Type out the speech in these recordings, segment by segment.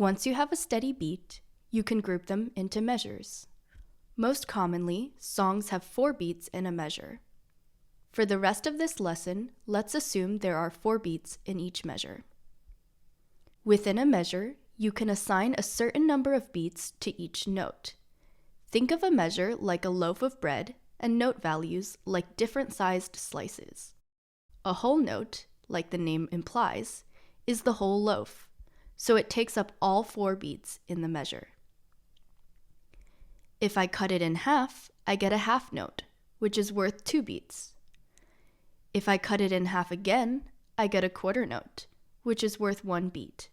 Once you have a steady beat, you can group them into measures. Most commonly, songs have 4 beats in a measure. For the rest of this lesson, let's assume there are 4 beats in each measure. Within a measure, you can assign a certain number of beats to each note. Think of a measure like a loaf of bread and note values like different sized slices. A whole note, like the name implies, is the whole loaf, so it takes up all 4 beats in the measure. If I cut it in half, I get a half note, which is worth 2 beats. If I cut it in half again, I get a quarter note, which is worth 1 beat.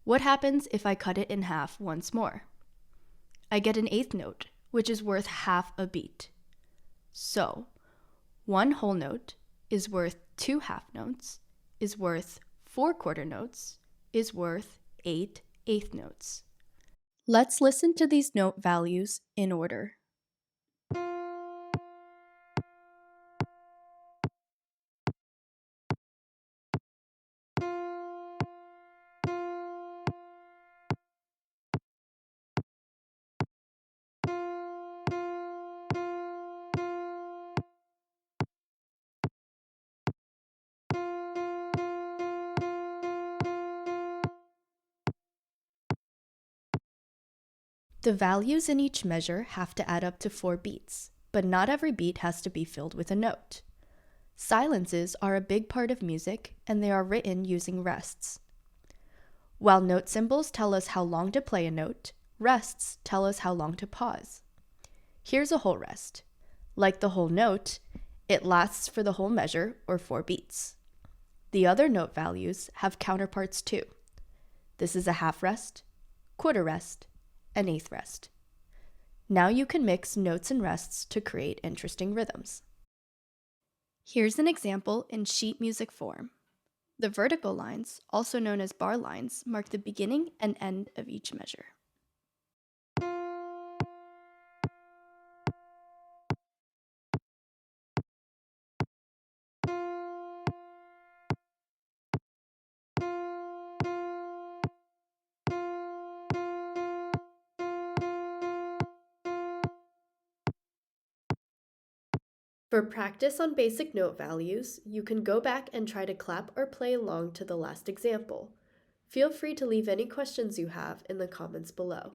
What happens if I cut it in half once more? I get an eighth note, which is worth half a beat. So, 1 whole note is worth 2 half notes, is worth 4 quarter notes, is worth 8 eighth notes. Let's listen to these note values in order. The values in each measure have to add up to 4 beats, but not every beat has to be filled with a note. Silences are a big part of music, and they are written using rests. While note symbols tell us how long to play a note, rests tell us how long to pause. Here's a whole rest. Like the whole note, it lasts for the whole measure, or 4 beats. The other note values have counterparts too. This is a half rest, quarter rest, and eighth rest. Now you can mix notes and rests to create interesting rhythms. Here's an example in sheet music form. The vertical lines, also known as bar lines, mark the beginning and end of each measure. For practice on basic note values, you can go back and try to clap or play along to the last example. Feel free to leave any questions you have in the comments below.